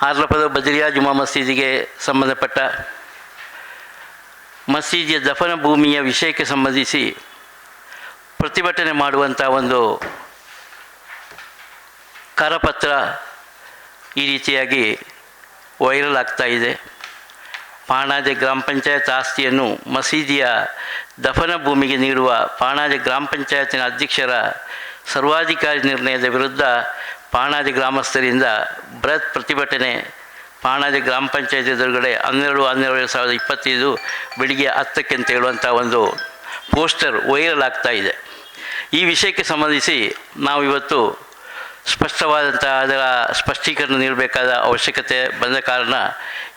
ಆರ್ಲಪದ ಬದರಿಯಾ ಜುಮಾ ಮಸೀದಿಗೆ ಸಂಬಂಧಪಟ್ಟ ಮಸೀದಿಯ ದಫನ ಭೂಮಿಯ ವಿಷಯಕ್ಕೆ ಸಂಬಂಧಿಸಿ ಪ್ರತಿಭಟನೆ ಮಾಡುವಂಥ ಒಂದು ಕರಪತ್ರ ಈ ರೀತಿಯಾಗಿ ವೈರಲ್ ಆಗ್ತಾ ಇದೆ. ಪಾಣಾಜೆ ಗ್ರಾಮ ಪಂಚಾಯತ್ ಆಸ್ತಿಯನ್ನು ಮಸೀದಿಯ ದಫನ ಭೂಮಿಗೆ ನೀಡುವ ಪಾಣಾಜೆ ಗ್ರಾಮ ಪಂಚಾಯತಿನ ಅಧ್ಯಕ್ಷರ ಸರ್ವಾಧಿಕಾರಿ ನಿರ್ಣಯದ ವಿರುದ್ಧ ಪಾಣಾಜೆ ಗ್ರಾಮಸ್ಥರಿಂದ ಬೃಹತ್ ಪ್ರತಿಭಟನೆ ಪಾಣಾಜೆ ಗ್ರಾಮ ಪಂಚಾಯತ್ ಎದುರುಗಡೆ 12/12/2025 ಬೆಳಿಗ್ಗೆ 10ಕ್ಕೆ ಅಂತ ಹೇಳುವಂಥ ಒಂದು ಪೋಸ್ಟರ್ ವೈರಲ್ ಆಗ್ತಾ ಇದೆ. ಈ ವಿಷಯಕ್ಕೆ ಸಂಬಂಧಿಸಿ ನಾವು ಇವತ್ತು ಸ್ಪಷ್ಟವಾದಂಥ ಅದರ ಸ್ಪಷ್ಟೀಕರಣ ನೀಡಬೇಕಾದ ಅವಶ್ಯಕತೆ ಬಂದ ಕಾರಣ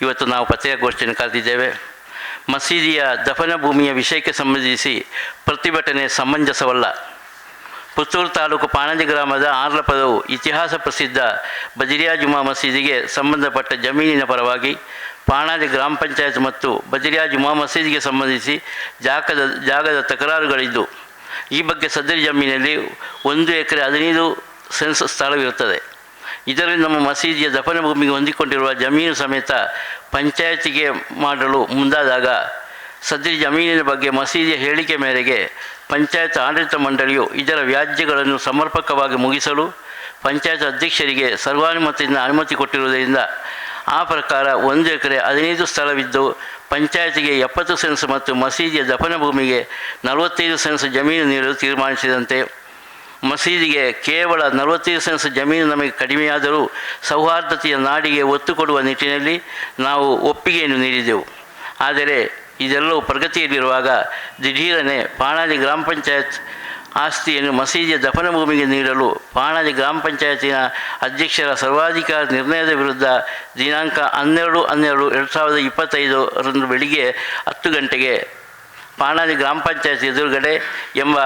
ಇವತ್ತು ನಾವು ಪತ್ರಿಕಾಗೋಷ್ಠಿಯನ್ನು ಕರೆದಿದ್ದೇವೆ. ಮಸೀದಿಯ ದಫನ ಭೂಮಿಯ ವಿಷಯಕ್ಕೆ ಸಂಬಂಧಿಸಿ ಪ್ರತಿಭಟನೆ ಸಮಂಜಸವಲ್ಲ. ಪುತ್ತೂರು ತಾಲೂಕು ಪಾಣಾಜೆ ಗ್ರಾಮದ ಆರ್ಲಪದವು ಇತಿಹಾಸ ಪ್ರಸಿದ್ಧ ಬಜರಿಯಾ ಜುಮಾ ಮಸೀದಿಗೆ ಸಂಬಂಧಪಟ್ಟ ಜಮೀನಿನ ಪರವಾಗಿ ಪಾಣಾಜೆ ಗ್ರಾಮ ಪಂಚಾಯತ್ ಮತ್ತು ಬಜರಿಯಾ ಜುಮಾ ಮಸೀದಿಗೆ ಸಂಬಂಧಿಸಿ ಜಾಗದ ತಕರಾರುಗಳಿದ್ದು, ಈ ಬಗ್ಗೆ ಸದರಿ ಜಮೀನಲ್ಲಿ 1 ಎಕರೆ 15 ಸೆನ್ಸ್ ಸ್ಥಳವಿರುತ್ತದೆ. ಇದರಲ್ಲಿ ನಮ್ಮ ಮಸೀದಿಯ ದಫನ ಭೂಮಿಗೆ ಹೊಂದಿಕೊಂಡಿರುವ ಜಮೀನು ಸಮೇತ ಪಂಚಾಯತಿಗೆ ಮಾಡಲು ಮುಂದಾದಾಗ ಸದರಿ ಜಮೀನಿನ ಬಗ್ಗೆ ಮಸೀದಿಯ ಹೇಳಿಕೆ ಮೇರೆಗೆ ಪಂಚಾಯತ್ ಆಡಳಿತ ಮಂಡಳಿಯು ಇದರ ವ್ಯಾಜ್ಯಗಳನ್ನು ಸಮರ್ಪಕವಾಗಿ ಮುಗಿಸಲು ಪಂಚಾಯತ್ ಅಧ್ಯಕ್ಷರಿಗೆ ಸರ್ವಾನುಮತದಿಂದ ಅನುಮತಿ ಕೊಟ್ಟಿರುವುದರಿಂದ ಆ ಪ್ರಕಾರ 1 ಎಕರೆ 15 ಸ್ಥಳವಿದ್ದು ಪಂಚಾಯತಿಗೆ 70 ಸೆನ್ಸ್ ಮತ್ತು ಮಸೀದಿಯ ದಫನ ಭೂಮಿಗೆ 45 ಸೆನ್ಸ್ ಜಮೀನು ನೀಡಲು ತೀರ್ಮಾನಿಸಿದಂತೆ ಮಸೀದಿಗೆ ಕೇವಲ 45 ಸೆನ್ಸ್ ಜಮೀನು ನಮಗೆ ಕಡಿಮೆಯಾದರೂ ಸೌಹಾರ್ದತೆಯ ನಾಡಿಗೆ ಒತ್ತು ಕೊಡುವ ನಿಟ್ಟಿನಲ್ಲಿ ನಾವು ಒಪ್ಪಿಗೆಯನ್ನು ನೀಡಿದೆವು. ಆದರೆ ಇದೆಲ್ಲವೂ ಪ್ರಗತಿಯಲ್ಲಿರುವಾಗ ದಿಢೀರನೆ ಪಾಣಾಜೆ ಗ್ರಾಮ ಪಂಚಾಯತ್ ಆಸ್ತಿಯನ್ನು ಮಸೀದಿಯ ದಫನ ಭೂಮಿಗೆ ನೀಡಲು ಪಾಣಾಜೆ ಗ್ರಾಮ ಪಂಚಾಯತಿನ ಅಧ್ಯಕ್ಷರ ಸರ್ವಾಧಿಕಾರ ನಿರ್ಣಯದ ವಿರುದ್ಧ ದಿನಾಂಕ 12/12/2025 ಬೆಳಿಗ್ಗೆ 10 ಗಂಟೆಗೆ ಪಾಣಾಜೆ ಗ್ರಾಮ ಪಂಚಾಯತ್ ಎದುರುಗಡೆ ಎಂಬ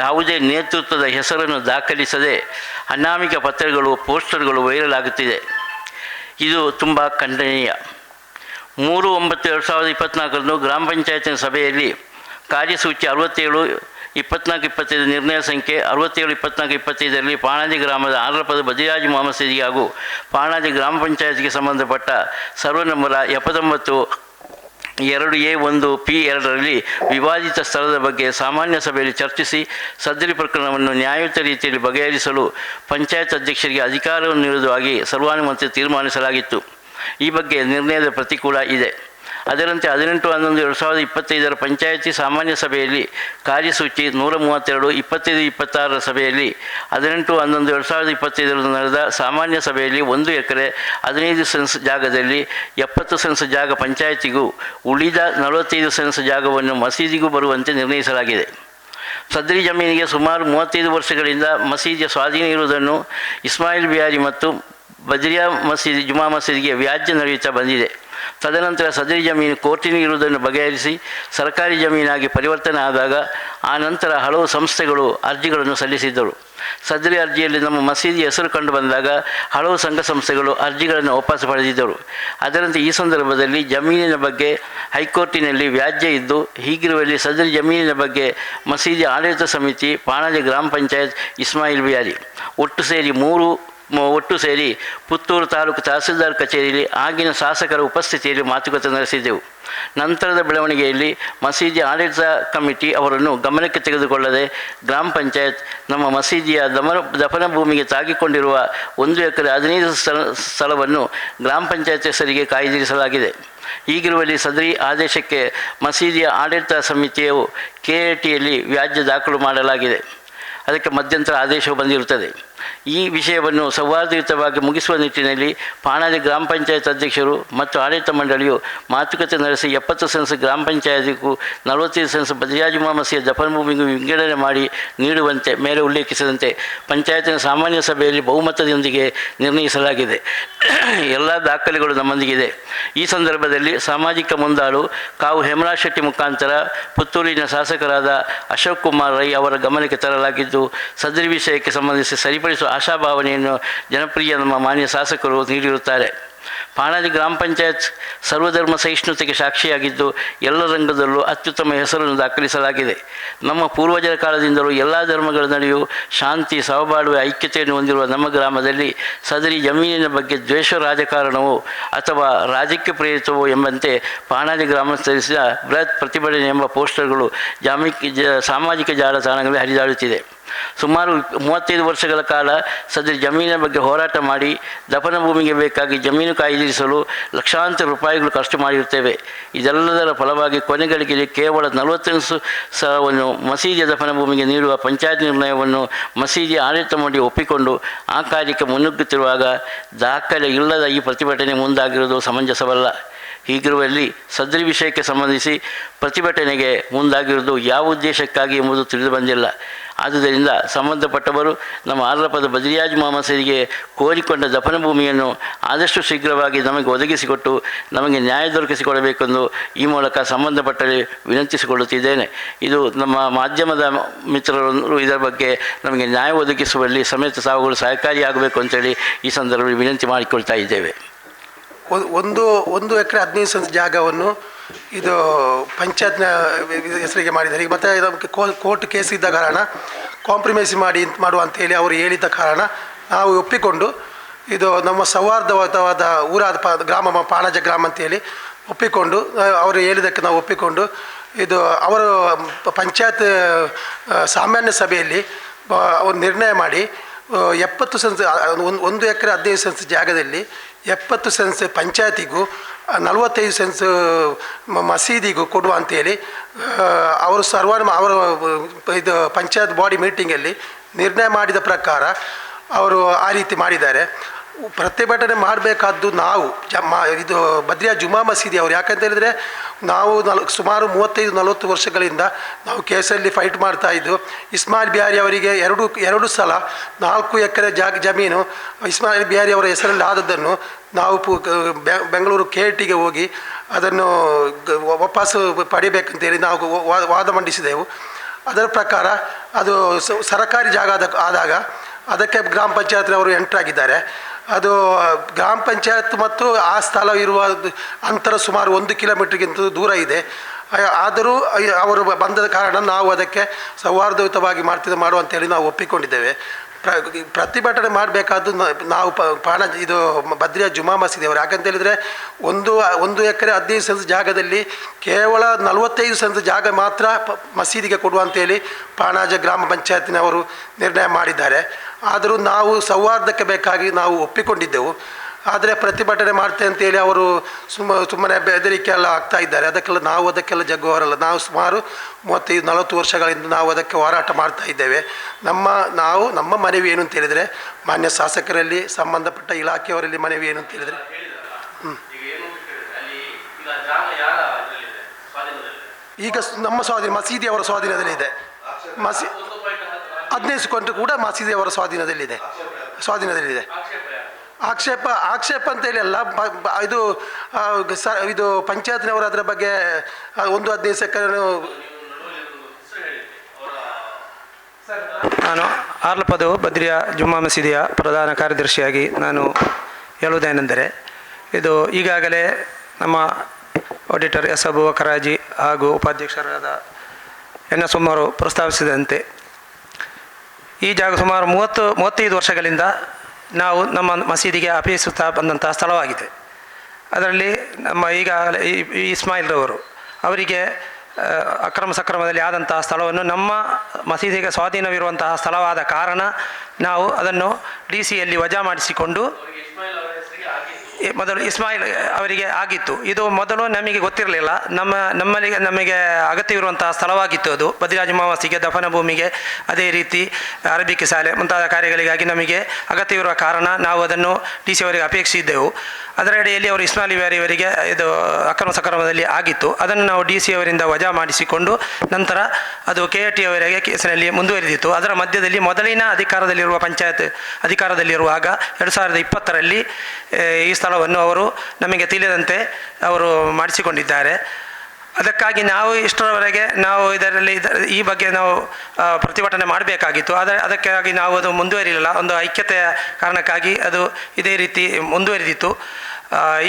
ಯಾವುದೇ ನೇತೃತ್ವದ ಹೆಸರನ್ನು ದಾಖಲಿಸದೆ ಅನಾಮಿಕ ಪತ್ರಗಳು, ಪೋಸ್ಟರ್ಗಳು ವೈರಲ್ ಆಗುತ್ತಿದೆ. ಇದು ತುಂಬ ಖಂಡನೀಯ. 3/9/2024 ಗ್ರಾಮ ಪಂಚಾಯತಿನ ಸಭೆಯಲ್ಲಿ ಕಾರ್ಯಸೂಚಿ 67/24/25 ನಿರ್ಣಯ ಸಂಖ್ಯೆ 67/24/25ರಲ್ಲಿ ಪಾಣಾಜೆ ಗ್ರಾಮದ ಆರ್ಲಪದ ಬಜರಿಯಾ ಜುಮಾ ಮಸೀದಿಗೆ ಹಾಗೂ ಪಾಣಾಜೆ ಗ್ರಾಮ ಪಂಚಾಯತ್ಗೆ ಸಂಬಂಧಪಟ್ಟ ಸರ್ವ ನಂಬರ್ 79/2A1P2ರಲ್ಲಿ ವಿವಾದಿತ ಸ್ಥಳದ ಬಗ್ಗೆ ಸಾಮಾನ್ಯ ಸಭೆಯಲ್ಲಿ ಚರ್ಚಿಸಿ ಸದರಿ ಪ್ರಕರಣವನ್ನು ನ್ಯಾಯಯುತ ರೀತಿಯಲ್ಲಿ ಬಗೆಹರಿಸಲು ಪಂಚಾಯತ್ ಅಧ್ಯಕ್ಷರಿಗೆ ಅಧಿಕಾರವನ್ನು ನೀಡುವುದಾಗಿ ಸರ್ವಾನುಮತ ತೀರ್ಮಾನಿಸಲಾಗಿತ್ತು. ಈ ಬಗ್ಗೆ ನಿರ್ಣಯದ ಪ್ರತಿ ಕೂಡ ಇದೆ. ಅದರಂತೆ 18/11/2025 ಪಂಚಾಯತಿ ಸಾಮಾನ್ಯ ಸಭೆಯಲ್ಲಿ ಕಾರ್ಯಸೂಚಿ 132/25-26 ಸಭೆಯಲ್ಲಿ 18/11/2025 ನಡೆದ ಸಾಮಾನ್ಯ ಸಭೆಯಲ್ಲಿ 1 ಎಕರೆ 15 ಸೆನ್ಸ್ ಜಾಗದಲ್ಲಿ 70 ಸೆನ್ಸ್ ಜಾಗ ಪಂಚಾಯತಿಗೂ ಉಳಿದ 45 ಸೆನ್ಸ್ ಜಾಗವನ್ನು ಮಸೀದಿಗೂ ಬರುವಂತೆ ನಿರ್ಣಯಿಸಲಾಗಿದೆ. ಸದರಿ ಜಮೀನಿಗೆ ಸುಮಾರು 35 ವರ್ಷಗಳಿಂದ ಮಸೀದಿಯ ಸ್ವಾಧೀನ ಇರುವುದನ್ನು ಇಸ್ಮಾಯಿಲ್ ಬಿಹಾರಿ ಮತ್ತು ಬಜರಿಯಾ ಜುಮಾ ಮಸೀದಿಗೆ ವ್ಯಾಜ್ಯ ನಡೆಯುತ್ತಾ ಬಂದಿದೆ. ತದನಂತರ ಸದರಿ ಜಮೀನು ಕೋರ್ಟಿನ ಇರುವುದನ್ನು ಬಗೆಹರಿಸಿ ಸರ್ಕಾರಿ ಜಮೀನಾಗಿ ಪರಿವರ್ತನೆ ಆದಾಗ ಆ ನಂತರ ಹಲವು ಸಂಸ್ಥೆಗಳು ಅರ್ಜಿಗಳನ್ನು ಸಲ್ಲಿಸಿದ್ದರು. ಸದರಿ ಅರ್ಜಿಯಲ್ಲಿ ನಮ್ಮ ಮಸೀದಿ ಹೆಸರು ಕಂಡು ಬಂದಾಗ ಹಲವು ಸಂಘ ಸಂಸ್ಥೆಗಳು ಅರ್ಜಿಗಳನ್ನು ವಾಪಸ್ ಪಡೆದಿದ್ದರು. ಅದರಂತೆ ಈ ಸಂದರ್ಭದಲ್ಲಿ ಜಮೀನಿನ ಬಗ್ಗೆ ಹೈಕೋರ್ಟಿನಲ್ಲಿ ವ್ಯಾಜ್ಯ ಇದ್ದು, ಹೀಗಿರುವಲ್ಲಿ ಸದರಿ ಜಮೀನಿನ ಬಗ್ಗೆ ಮಸೀದಿ ಆಡಳಿತ ಸಮಿತಿ, ಪಾಣಾಜೆ ಗ್ರಾಮ ಪಂಚಾಯತ್, ಇಸ್ಮಾಯಿಲ್ ಬಿಹಾರಿ ಒಟ್ಟು ಸೇರಿ ಪುತ್ತೂರು ತಾಲೂಕು ತಹಸೀಲ್ದಾರ್ ಕಚೇರಿಯಲ್ಲಿ ಆಗಿನ ಶಾಸಕರ ಉಪಸ್ಥಿತಿಯಲ್ಲಿ ಮಾತುಕತೆ ನಡೆಸಿದೆವು. ನಂತರದ ಬೆಳವಣಿಗೆಯಲ್ಲಿ ಮಸೀದಿ ಆಡಳಿತ ಕಮಿಟಿ ಅವರನ್ನು ಗಮನಕ್ಕೆ ತೆಗೆದುಕೊಳ್ಳದೆ ಗ್ರಾಮ ಪಂಚಾಯತ್ ನಮ್ಮ ಮಸೀದಿಯ ದಫನ ಭೂಮಿಗೆ ತಾಗಿಕೊಂಡಿರುವ 1 ಎಕರೆ 15 ಸ್ಥಳವನ್ನು ಗ್ರಾಮ ಪಂಚಾಯತ್ ಹೆಸರಿಗೆ ಕಾಯ್ದಿರಿಸಲಾಗಿದೆ. ಹೀಗಿರುವಲ್ಲಿ ಸದರಿ ಆದೇಶಕ್ಕೆ ಮಸೀದಿಯ ಆಡಳಿತ ಸಮಿತಿಯು KATಯಲ್ಲಿ ವ್ಯಾಜ್ಯ ದಾಖಲು ಮಾಡಲಾಗಿದೆ. ಅದಕ್ಕೆ ಮಧ್ಯಂತರ ಆದೇಶವು ಬಂದಿರುತ್ತದೆ. ಈ ವಿಷಯವನ್ನು ಸೌಹಾರ್ದಯುತವಾಗಿ ಮುಗಿಸುವ ನಿಟ್ಟಿನಲ್ಲಿ ಪಾಣಾಜೆ ಗ್ರಾಮ ಪಂಚಾಯತ್ ಅಧ್ಯಕ್ಷರು ಮತ್ತು ಆಡಳಿತ ಮಂಡಳಿಯು ಮಾತುಕತೆ ನಡೆಸಿ 70 ಸೆನ್ಸ್ ಗ್ರಾಮ ಪಂಚಾಯತಿಗೂ 45 ಸೆನ್ಸ್ ಬಜರಿಯಾ ಜುಮಾ ಮಸೀದಿ ದಫನ ಭೂಮಿಗೂ ವಿಂಗಡಣೆ ಮಾಡಿ ನೀಡುವಂತೆ ಮೇಲೆ ಉಲ್ಲೇಖಿಸಿದಂತೆ ಪಂಚಾಯತಿನ ಸಾಮಾನ್ಯ ಸಭೆಯಲ್ಲಿ ಬಹುಮತದೊಂದಿಗೆ ನಿರ್ಣಯಿಸಲಾಗಿದೆ. ಎಲ್ಲ ದಾಖಲೆಗಳು ನಮ್ಮೊಂದಿಗಿದೆ. ಈ ಸಂದರ್ಭದಲ್ಲಿ ಸಾಮಾಜಿಕ ಮುಂದಾಳು ಕಾವು ಹೇಮರಾಜ್ ಶೆಟ್ಟಿ ಮುಖಾಂತರ ಪುತ್ತೂರಿನ ಶಾಸಕರಾದ ಅಶೋಕ್ ಕುಮಾರ್ ರೈ ಅವರ ಗಮನಕ್ಕೆ ತರಲಾಗಿದ್ದು, ಸದರಿ ವಿಷಯಕ್ಕೆ ಸಂಬಂಧಿಸಿ ಸರಿಪಡಿಸುವ ಆಶಾಭಾವನೆಯನ್ನು ಜನಪ್ರಿಯ ನಮ್ಮ ಮಾನ್ಯ ಶಾಸಕರು ನೀಡಿರುತ್ತಾರೆ. ಪಾಣಾಜಿ ಗ್ರಾಮ ಪಂಚಾಯತ್ ಸರ್ವಧರ್ಮ ಸಹಿಷ್ಣುತೆಗೆ ಸಾಕ್ಷಿಯಾಗಿದ್ದು ಎಲ್ಲ ರಂಗದಲ್ಲೂ ಅತ್ಯುತ್ತಮ ಹೆಸರನ್ನು ದಾಖಲಿಸಲಾಗಿದೆ. ನಮ್ಮ ಪೂರ್ವಜರ ಕಾಲದಿಂದಲೂ ಎಲ್ಲ ಧರ್ಮಗಳ ನಡುವೆಯೂ ಶಾಂತಿ, ಸಹಬಾಳ್ವೆ, ಐಕ್ಯತೆಯನ್ನು ಹೊಂದಿರುವ ನಮ್ಮ ಗ್ರಾಮದಲ್ಲಿ ಸದರಿ ಜಮೀನಿನ ಬಗ್ಗೆ ದ್ವೇಷ ರಾಜಕಾರಣವೋ ಅಥವಾ ರಾಜಕೀಯ ಪ್ರೇರಿತವೋ ಎಂಬಂತೆ ಪಾಣಾಜಿ ಗ್ರಾಮಸ್ಥರಿಸಿದ ಬೃಹತ್ ಪ್ರತಿಭಟನೆ ಎಂಬ ಪೋಸ್ಟರ್ಗಳು ಸಾಮಾಜಿಕ ಜಾಲತಾಣಗಳಲ್ಲಿ ಹರಿದಾಡುತ್ತಿದೆ. ಸುಮಾರು 35 ವರ್ಷಗಳ ಕಾಲ ಸದರಿ ಜಮೀನಿನ ಬಗ್ಗೆ ಹೋರಾಟ ಮಾಡಿ ದಫನ ಭೂಮಿಗೆ ಬೇಕಾಗಿ ಜಮೀನು ಕಾಯ್ದಿರಿಸಲು ಲಕ್ಷಾಂತರ ರೂಪಾಯಿಗಳು ಖರ್ಚು ಮಾಡಿರುತ್ತೇವೆ. ಇದೆಲ್ಲದರ ಫಲವಾಗಿ ಕೊನೆಗಳಿಗೆ ಕೇವಲ 40,000 ಮಸೀದಿಯ ದಫನ ಭೂಮಿಗೆ ನೀಡುವ ಪಂಚಾಯತ್ ನಿರ್ಣಯವನ್ನು ಮಸೀದಿ ಆಡಳಿತ ಮಂಡಳಿ ಒಪ್ಪಿಕೊಂಡು ಆ ಕಾರ್ಯಕ್ಕೆ ಮುನ್ನುಗ್ಗುತ್ತಿರುವಾಗ ದಾಖಲೆ ಇಲ್ಲದ ಈ ಪ್ರತಿಭಟನೆ ಮುಂದಾಗಿರುವುದು ಸಮಂಜಸವಲ್ಲ. ಹೀಗಿರುವಲ್ಲಿ ಸದರಿ ವಿಷಯಕ್ಕೆ ಸಂಬಂಧಿಸಿ ಪ್ರತಿಭಟನೆಗೆ ಮುಂದಾಗಿರುವುದು ಯಾವ ಉದ್ದೇಶಕ್ಕಾಗಿ ಎಂಬುದು ತಿಳಿದು ಬಂದಿಲ್ಲ. ಆದುದರಿಂದ ಸಂಬಂಧಪಟ್ಟವರು ನಮ್ಮ ಆರ್ಲಪದ ಬದ್ರಿಯಾ ಜುಮಾ ಮಸೀದಿಗೆ ಕೋರಿಕೊಂಡ ದಫನ ಭೂಮಿಯನ್ನು ಆದಷ್ಟು ಶೀಘ್ರವಾಗಿ ನಮಗೆ ಒದಗಿಸಿಕೊಟ್ಟು ನಮಗೆ ನ್ಯಾಯ ದೊರಕಿಸಿಕೊಡಬೇಕೆಂದು ಈ ಮೂಲಕ ಸಂಬಂಧಪಟ್ಟರೆ ವಿನಂತಿಸಿಕೊಳ್ಳುತ್ತಿದ್ದೇನೆ. ಇದು ನಮ್ಮ ಮಾಧ್ಯಮದ ಮಿತ್ರರು ಇದರ ಬಗ್ಗೆ ನಮಗೆ ನ್ಯಾಯ ಒದಗಿಸುವಲ್ಲಿ ಸಮೇತ ತಾವುಗಳು ಸಹಕಾರಿಯಾಗಬೇಕು ಅಂತೇಳಿ ಈ ಸಂದರ್ಭದಲ್ಲಿ ವಿನಂತಿ ಮಾಡಿಕೊಳ್ತಾ ಇದ್ದೇವೆ. 1 ಎಕರೆ 15 ಸೆಂಟ್ಸ್ ಜಾಗವನ್ನು ಇದು ಪಂಚಾಯತ್ನ ಹೆಸರಿಗೆ ಮಾಡಿದ್ದಾರೆ. ಮತ್ತು ಇದಕ್ಕೆ ಕೋರ್ಟ್ ಕೇಸ್ ಇದ್ದ ಕಾರಣ ಕಾಂಪ್ರಮೈಸ್ ಮಾಡುವ ಅಂತೇಳಿ ಅವರು ಹೇಳಿದ್ದ ಕಾರಣ ನಾವು ಒಪ್ಪಿಕೊಂಡು ಇದು ನಮ್ಮ ಸೌಹಾರ್ದವಾದ ಊರಾದ ಗ್ರಾಮ ಪಾಣಾಜಿ ಗ್ರಾಮ ಅಂತೇಳಿ ಒಪ್ಪಿಕೊಂಡು ಅವರು ಹೇಳಿದ್ದಕ್ಕೆ ನಾವು ಒಪ್ಪಿಕೊಂಡು ಇದು ಅವರು ಪಂಚಾಯತ್ ಸಾಮಾನ್ಯ ಸಭೆಯಲ್ಲಿ ಅವರು ನಿರ್ಣಯ ಮಾಡಿ 70 ಸೆಂಟ್ಸ್ 1 ಎಕರೆ 15 ಸೆಂಟ್ಸ್ ಜಾಗದಲ್ಲಿ 70 ಸೆಂಟ್ಸ್ ಪಂಚಾಯತಿಗೂ 45 ಸೆಂಟ್ಸ್ ಮಸೀದಿಗೂ ಕೊಡುವ ಅಂತೇಳಿ ಅವರು ಅವರು ಇದು ಪಂಚಾಯತ್ ಬಾಡಿ ಮೀಟಿಂಗಲ್ಲಿ ನಿರ್ಣಯ ಮಾಡಿದ ಪ್ರಕಾರ ಅವರು ಆ ರೀತಿ ಮಾಡಿದ್ದಾರೆ. ಪ್ರತಿಭಟನೆ ಮಾಡಬೇಕಾದ್ದು ನಾವು ಇದು ಬದ್ರಿಯಾ ಜುಮಾ ಮಸೀದಿ ಅವರು. ಯಾಕಂತ ಹೇಳಿದರೆ ನಾವು ಸುಮಾರು 35-40 ವರ್ಷಗಳಿಂದ ನಾವು ಕೇಸಲ್ಲಿ ಫೈಟ್ ಮಾಡ್ತಾಯಿದ್ದು. ಇಸ್ಮಾಯಿಲ್ ಬಿಹಾರಿ ಅವರಿಗೆ ಎರಡು ಸಲ 4 ಎಕರೆ ಜಮೀನು ಇಸ್ಮಾಯಿಲ್ ಬಿಹಾರಿ ಅವರ ಹೆಸರಲ್ಲಿ ಆದದ್ದನ್ನು ನಾವು ಬೆಂಗಳೂರು KITಗೆ ಹೋಗಿ ಅದನ್ನು ವಾಪಸ್ಸು ಪಡಿಬೇಕಂತೇಳಿ ನಾವು ವಾದ ಮಂಡಿಸಿದೆವು. ಅದರ ಪ್ರಕಾರ ಅದು ಸರಕಾರಿ ಜಾಗ ಆದಾಗ ಅದಕ್ಕೆ ಗ್ರಾಮ ಪಂಚಾಯತ್ನವರು ಎಂಟ್ರಾಗಿದ್ದಾರೆ. ಅದು ಗ್ರಾಮ ಪಂಚಾಯತ್ ಮತ್ತು ಆ ಸ್ಥಳ ಇರುವ ಅಂತರ ಸುಮಾರು 1 ಕಿಲೋಮೀಟ್ರಿಗಿಂತ ದೂರ ಇದೆ. ಆದರೂ ಅವರು ಬಂದ ಕಾರಣ ನಾವು ಅದಕ್ಕೆ ಸೌಹಾರ್ದಯುತವಾಗಿ ಮಾಡುವಂತೇಳಿ ನಾವು ಒಪ್ಪಿಕೊಂಡಿದ್ದೇವೆ. ಪ್ರತಿಭಟನೆ ಮಾಡಬೇಕಾದ್ದು ನಾವು ಇದು ಬದ್ರಿಯಾ ಜುಮಾ ಮಸೀದಿ ಅವರು. ಯಾಕಂತ ಹೇಳಿದರೆ 1 ಎಕರೆ 15 ಸೆಂಟ್ಸ್ ಜಾಗದಲ್ಲಿ ಕೇವಲ 45 ಸೆಂಟ್ಸ್ ಜಾಗ ಮಾತ್ರ ಮಸೀದಿಗೆ ಕೊಡುವಂತೇಳಿ ಪಾಣಾಜಿ ಗ್ರಾಮ ಪಂಚಾಯತ್ನವರು ನಿರ್ಣಯ ಮಾಡಿದ್ದಾರೆ. ಆದರೂ ನಾವು ಸೌಹಾರ್ದಕ್ಕೆ ಬೇಕಾಗಿ ನಾವು ಒಪ್ಪಿಕೊಂಡಿದ್ದೆವು. ಆದರೆ ಪ್ರತಿಭಟನೆ ಮಾಡ್ತೇವೆ ಅಂತೇಳಿ ಅವರು ಸುಮ್ಮನೆ ಬೆದರಿಕೆ ಎಲ್ಲ ಆಗ್ತಾ ಇದ್ದಾರೆ. ಅದಕ್ಕೆಲ್ಲ ಜಗ್ಗುವವರಲ್ಲ. ನಾವು ಸುಮಾರು 35-40 ವರ್ಷಗಳಿಂದ ನಾವು ಅದಕ್ಕೆ ಹೋರಾಟ ಮಾಡ್ತಾ ಇದ್ದೇವೆ. ನಮ್ಮ ಮನವಿ ಏನು ಅಂತ ಹೇಳಿದರೆ, ಮಾನ್ಯ ಶಾಸಕರಲ್ಲಿ ಸಂಬಂಧಪಟ್ಟ ಇಲಾಖೆಯವರಲ್ಲಿ ಮನವಿ ಏನು ಅಂತ ಹೇಳಿದರೆ, ಈಗ ನಮ್ಮ ಮಸೀದಿಯವರ ಸ್ವಾಧೀನದಲ್ಲಿದೆ. 15 ಕೊಂಟು ಕೂಡ ಮಸೀದಿಯವರ ಸ್ವಾಧೀನದಲ್ಲಿದೆ. ಆಕ್ಷೇಪ ಅಂತೇಳಿ ಅಲ್ಲ, ಇದು ಪಂಚಾಯತ್ನವರು ಅದರ ಬಗ್ಗೆ 15 ಸೆಕೆಂಡ್. ನಾನು ಆರ್ಲಪದ ಬದ್ರಿಯಾ ಜುಮ್ಮಾ ಮಸೀದಿಯ ಪ್ರಧಾನ ಕಾರ್ಯದರ್ಶಿಯಾಗಿ ನಾನು ಹೇಳುವುದೇನೆಂದರೆ, ಇದು ಈಗಾಗಲೇ ನಮ್ಮ ಆಡಿಟರ್ ಎಸ್ ಅಬೂಬಕರ್ ಹಾಜಿ ಹಾಗೂ ಉಪಾಧ್ಯಕ್ಷರಾದ NS ಅವರು ಪ್ರಸ್ತಾವಿಸಿದಂತೆ ಈ ಜಾಗ ಸುಮಾರು 35 ವರ್ಷಗಳಿಂದ ನಾವು ನಮ್ಮ ಮಸೀದಿಗೆ ಅಪೇಕ್ಷಿಸುತ್ತಾ ಬಂದಂಥ ಸ್ಥಳವಾಗಿದೆ. ಅದರಲ್ಲಿ ನಮ್ಮ ಈಗಾಗಲೇ ಇಸ್ಮಾಯಿಲ್ರವರು ಅವರಿಗೆ ಅಕ್ರಮ ಸಕ್ರಮದಲ್ಲಿ ಆದಂತಹ ಸ್ಥಳವನ್ನು ನಮ್ಮ ಮಸೀದಿಗೆ ಸ್ವಾಧೀನವಿರುವಂತಹ ಸ್ಥಳವಾದ ಕಾರಣ ನಾವು ಅದನ್ನು DCಯಲ್ಲಿ ವಜಾ ಮಾಡಿಸಿಕೊಂಡು, ಮೊದಲು ಇಸ್ಮಾಯಿಲ್ ಅವರಿಗೆ ಆಗಿತ್ತು. ಇದು ಮೊದಲು ನಮಗೆ ಗೊತ್ತಿರಲಿಲ್ಲ. ನಮಗೆ ಅಗತ್ಯವಿರುವಂತಹ ಸ್ಥಳವಾಗಿತ್ತು ಅದು. ಬದ್ರಿಯಾ ಜುಮಾ ಮಸೀದಿಗೆ, ದಫನ ಭೂಮಿಗೆ, ಅದೇ ರೀತಿ ಅರಬಿಕ್ ಶಾಲೆ ಮುಂತಾದ ಕಾರ್ಯಗಳಿಗಾಗಿ ನಮಗೆ ಅಗತ್ಯವಿರುವ ಕಾರಣ ನಾವು ಅದನ್ನು DC ಅವರಿಗೆ ಅಪೇಕ್ಷಿಸಿದ್ದೆವು. ಅದರ ಅಡಿಯಲ್ಲಿ ಅವರು ಇಸ್ಮಾಯಿಲ್ ಬಿಹಾರಿಯವರಿಗೆ ಇದು ಅಕ್ರಮ ಸಕ್ರಮದಲ್ಲಿ ಆಗಿತ್ತು. ಅದನ್ನು ನಾವು DC ಅವರಿಂದ ವಜಾ ಮಾಡಿಸಿಕೊಂಡು ನಂತರ ಅದು KIT ಅವರಿಗೆ ಕೇಸಿನಲ್ಲಿ ಮುಂದುವರಿದಿತ್ತು. ಅದರ ಮಧ್ಯದಲ್ಲಿ ಮೊದಲಿನ ಅಧಿಕಾರದಲ್ಲಿರುವ ಪಂಚಾಯತ್ ಅಧಿಕಾರದಲ್ಲಿರುವಾಗ 2020ರಲ್ಲಿ ಈ ಸ್ಥಳವನ್ನು ಅವರು ನಮಗೆ ತಿಳಿದಂತೆ ಅವರು ಮಾಡಿಸಿಕೊಂಡಿದ್ದಾರೆ. ಅದಕ್ಕಾಗಿ ನಾವು ಇಷ್ಟರವರೆಗೆ ನಾವು ಈ ಬಗ್ಗೆ ನಾವು ಪ್ರತಿಭಟನೆ ಮಾಡಬೇಕಾಗಿತ್ತು. ಅದಕ್ಕಾಗಿ ನಾವು ಅದು ಮುಂದುವರಿಲಿಲ್ಲ. ಒಂದು ಐಕ್ಯತೆಯ ಕಾರಣಕ್ಕಾಗಿ ಅದು ಇದೇ ರೀತಿ ಮುಂದುವರಿದಿತ್ತು.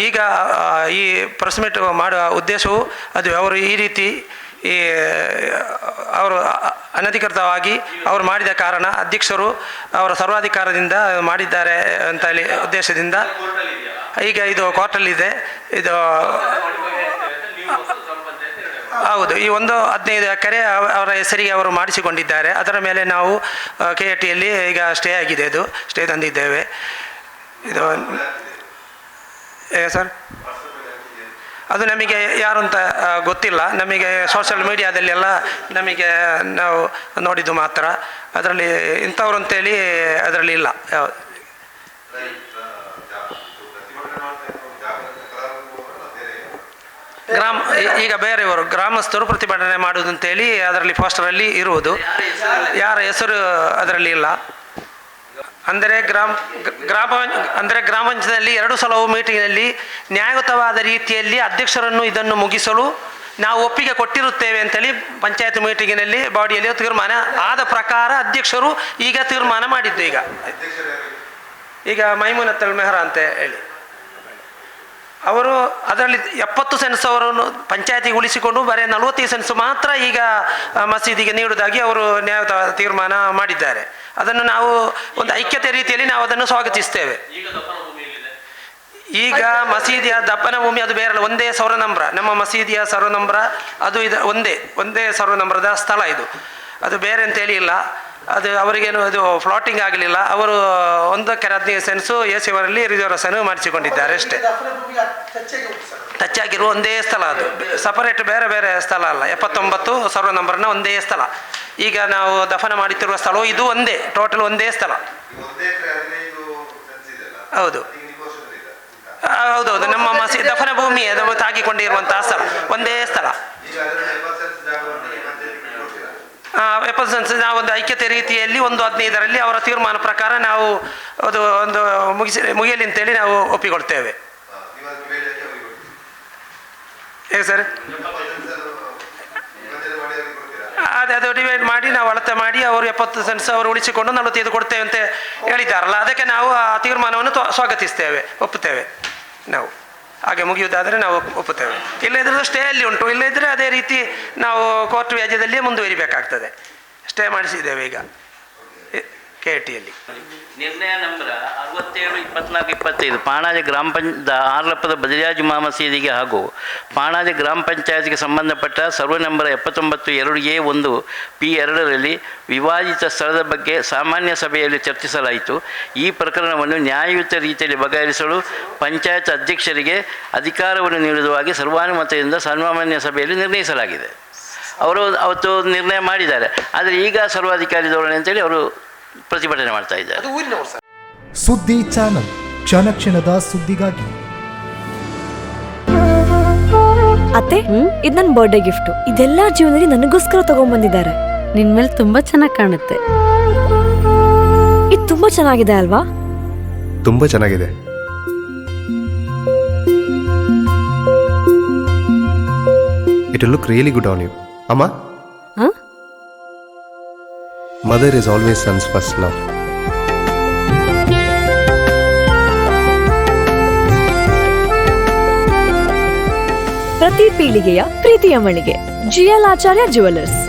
ಈಗ ಈ ಪ್ರೆಸ್ ಮೀಟ್ ಮಾಡುವ ಉದ್ದೇಶವು ಅದು ಅವರು ಈ ರೀತಿ ಅವರು ಅನಧಿಕೃತವಾಗಿ ಅವರು ಮಾಡಿದ ಕಾರಣ ಅಧ್ಯಕ್ಷರು ಅವರ ಸರ್ವಾಧಿಕಾರದಿಂದ ಮಾಡಿದ್ದಾರೆ ಅಂತ ಹೇಳಿ ಉದ್ದೇಶದಿಂದ ಈಗ ಇದು ಕೋರ್ಟಲ್ಲಿದೆ. ಇದು ಹೌದು, ಈ 15 ಎಕರೆ ಅವರ ಹೆಸರಿಗೆ ಅವರು ಮಾಡಿಸಿಕೊಂಡಿದ್ದಾರೆ. ಅದರ ಮೇಲೆ ನಾವು KATಯಲ್ಲಿ ಈಗ ಸ್ಟೇ ಆಗಿದೆ, ಅದು ಸ್ಟೇ ತಂದಿದ್ದೇವೆ. ಇದು ಸರ್ ಅದು ನಮಗೆ ಯಾರು ಅಂತ ಗೊತ್ತಿಲ್ಲ. ನಮಗೆ ಸೋಷಿಯಲ್ ಮೀಡಿಯಾದಲ್ಲೆಲ್ಲ ನಮಗೆ ನಾವು ನೋಡಿದ್ದು ಮಾತ್ರ. ಅದರಲ್ಲಿ ಇಂಥವ್ರು ಅಂತೇಳಿ ಅದರಲ್ಲಿ ಇಲ್ಲ. ಈಗ ಬೇರೆಯವರು ಗ್ರಾಮಸ್ಥರು ಪ್ರತಿಭಟನೆ ಮಾಡುವುದಂತೇಳಿ ಅದರಲ್ಲಿ ಪೋಸ್ಟರಲ್ಲಿ ಇರುವುದು. ಯಾರ ಹೆಸರು ಅದರಲ್ಲಿ ಇಲ್ಲ. ಅಂದರೆ ಗ್ರಾಮ ಪಂಚಾಯತ್ನಲ್ಲಿ 2 ಸಲವೂ ಮೀಟಿಂಗ್ನಲ್ಲಿ ನ್ಯಾಯಯುತವಾದ ರೀತಿಯಲ್ಲಿ ಅಧ್ಯಕ್ಷರನ್ನು ಇದನ್ನು ಮುಗಿಸಲು ನಾವು ಒಪ್ಪಿಗೆ ಕೊಟ್ಟಿರುತ್ತೇವೆ ಅಂತೇಳಿ ಪಂಚಾಯತ್ ಮೀಟಿಂಗಿನಲ್ಲಿ ಬಾಡಿಯಲ್ಲಿ ತೀರ್ಮಾನ ಆದ ಪ್ರಕಾರ ಅಧ್ಯಕ್ಷರು ಈಗ ತೀರ್ಮಾನ ಮಾಡಿದ್ದು. ಈಗ ಮೈಮುನತ್ತಲ್ ಮೆಹ್ರಾ ಅಂತ ಹೇಳಿ ಅವರು ಅದರಲ್ಲಿ 70 ಸೆನ್ಸ್ ಅವರನ್ನು ಪಂಚಾಯತಿಗೆ ಉಳಿಸಿಕೊಂಡು ಬರೀ 45 ಸೆನ್ಸ್ ಮಾತ್ರ ಈಗ ಮಸೀದಿಗೆ ನೀಡುವುದಾಗಿ ಅವರು ನ್ಯಾಯಯುತ ತೀರ್ಮಾನ ಮಾಡಿದ್ದಾರೆ. ಅದನ್ನು ನಾವು ಒಂದು ಐಕ್ಯತೆ ರೀತಿಯಲ್ಲಿ ನಾವು ಅದನ್ನು ಸ್ವಾಗತಿಸ್ತೇವೆ. ಈಗ ಮಸೀದಿಯ ದಪ್ಪನ ಭೂಮಿ ಅದು ಬೇರೆಲ್ಲ, ಒಂದೇ ಸೌರ ನಂಬರ, ನಮ್ಮ ಮಸೀದಿಯ ಸೌರ ನಂಬರ ಅದು ಇದು ಒಂದೇ ಸೌರ ನಂಬರದ ಸ್ಥಳ ಇದು, ಅದು ಬೇರೆ ಅಂತೇಳಿ ಇಲ್ಲ. ಅದು ಅವರಿಗೇನು ಅದು ಫ್ಲಾಟಿಂಗ್ ಆಗಲಿಲ್ಲ. ಅವರು 1 ಎಕರೆ 15 ಸೆನ್ಸು AC ಅವರಲ್ಲಿ ರಿಸರ್ವೇಷನ್ ಮಾಡಿಸಿಕೊಂಡಿದ್ದಾರೆ ಅಷ್ಟೇ. ಟಚ್ ಆಗಿರುವ ಒಂದೇ ಸ್ಥಳ, ಅದು ಸಪರೇಟ್ ಬೇರೆ ಬೇರೆ ಸ್ಥಳ ಅಲ್ಲ. 79 ಸರ್ವ ನಂಬರ್ನ ಒಂದೇ ಸ್ಥಳ. ಈಗ ನಾವು ದಫನ ಮಾಡುತ್ತಿರುವ ಸ್ಥಳವು ಇದು ಒಂದೇ, ಟೋಟಲ್ ಒಂದೇ ಸ್ಥಳ. ಹೌದು ಹೌದೌದು, ನಮ್ಮ ದಫನ ಭೂಮಿ ಅದು ತಾಗಿಕೊಂಡಿರುವಂತಹ ಸ್ಥಳ, ಒಂದೇ ಸ್ಥಳ. 70 ಸೆನ್ಸ್ ನಾವು ಒಂದು ಐಕ್ಯತೆ ರೀತಿಯಲ್ಲಿ 1/15ರಲ್ಲಿ ಅವರ ತೀರ್ಮಾನ ಪ್ರಕಾರ ನಾವು ಅದು ಒಂದು ಮುಗಿಯಲಿ ಅಂತೇಳಿ ನಾವು ಒಪ್ಪಿಕೊಳ್ತೇವೆ. ಹೇಗೆ ಸರ್? ಅದು ಡಿವೈಡ್ ಮಾಡಿ ನಾವು ಅಳತೆ ಮಾಡಿ ಅವರು 70 ಸೆನ್ಸ್ ಅವರು ಉಳಿಸಿಕೊಂಡು 45 ಕೊಡ್ತೇವೆ ಅಂತ ಹೇಳಿದ್ದಾರಲ್ಲ, ಅದಕ್ಕೆ ನಾವು ಆ ತೀರ್ಮಾನವನ್ನು ಸ್ವಾಗತಿಸ್ತೇವೆ, ಒಪ್ಪುತ್ತೇವೆ. ನಾವು ಹಾಗೆ ಮುಗಿಯುವುದಾದರೆ ನಾವು ಒಪ್ಪುತ್ತೇವೆ. ಇಲ್ಲದಿದ್ದರೆ ಸ್ಟೇ ಅಲ್ಲಿ ಉಂಟು, ಇಲ್ಲದಿದ್ದರೆ ಅದೇ ರೀತಿ ನಾವು ಕೋರ್ಟ್ ವ್ಯಾಜ್ಯದಲ್ಲಿಯೇ ಮುಂದುವರಿಬೇಕಾಗ್ತದೆ. ಸ್ಟೇ ಮಾಡಿಸಿದ್ದೇವೆ ಈಗ KATಯಲ್ಲಿ. ನಿರ್ಣಯ ನಂಬರ್ 67/24/25 ಪಾಣಾಜೆ ಗ್ರಾಮ ಆರ್ಲಪ್ಪದ ಬದರಿಯಾಜ್ ಜುಮಾ ಮಸೀದಿಗೆ ಹಾಗೂ ಪಾಣಾಜೆ ಗ್ರಾಮ ಪಂಚಾಯತ್ಗೆ ಸಂಬಂಧಪಟ್ಟ ಸರ್ವೆ ನಂಬರ್ 79/2A1 P2ರಲ್ಲಿ ವಿವಾದಿತ ಸ್ಥಳದ ಬಗ್ಗೆ ಸಾಮಾನ್ಯ ಸಭೆಯಲ್ಲಿ ಚರ್ಚಿಸಲಾಯಿತು. ಈ ಪ್ರಕರಣವನ್ನು ನ್ಯಾಯಯುತ ರೀತಿಯಲ್ಲಿ ಬಗೆಹರಿಸಲು ಪಂಚಾಯತ್ ಅಧ್ಯಕ್ಷರಿಗೆ ಅಧಿಕಾರವನ್ನು ನೀಡುವುದಾಗಿ ಸರ್ವಾನುಮತದಿಂದ ಸಾಮಾನ್ಯ ಸಭೆಯಲ್ಲಿ ನಿರ್ಣಯಿಸಲಾಗಿದೆ. ಅವರು ಅವತ್ತು ನಿರ್ಣಯ ಮಾಡಿದ್ದಾರೆ. ಆದರೆ ಈಗ ಸರ್ವಾಧಿಕಾರಿ ಧೋರಣೆ ಅಂತೇಳಿ ಅವರು ಪ್ರತಿಭಟನೆ ಮಾಡ್ತಾ ಇದ್ದಾರೆ. ಸುದ್ದಿ ಚಾನಲ್, ಕ್ಷಣ ಕ್ಷಣದ ಸುದ್ದಿಗಾಗಿ. ಅತ್ತೆ, ಇದು ನನ್ನ ಬರ್ಡೇ ಗಿಫ್ಟ್. ಇದೆಲ್ಲ ಜೀವನದಲ್ಲಿ ನನಗೋಸ್ಕರ ತಗೊಂಡ್ಬಂದಿದ್ದಾರೆ. ನಿನ್ ಮೇಲೆ ತುಂಬಾ ಚೆನ್ನಾಗಿ ಕಾಣುತ್ತೆ. ಇದು ತುಂಬಾ ಚೆನ್ನಾಗಿದೆ ಅಲ್ವಾ? ತುಂಬಾ ಚೆನ್ನಾಗಿದೆ. It will look really good on you. Amma? Huh? Mother is always son's first love. ಪ್ರತಿ ಪೀಳಿಗೆಯ ಪ್ರೀತಿಯ ಮಳಿಗೆ GL ಆಚಾರ್ಯ ಜುವೆಲ್ಲರ್ಸ್.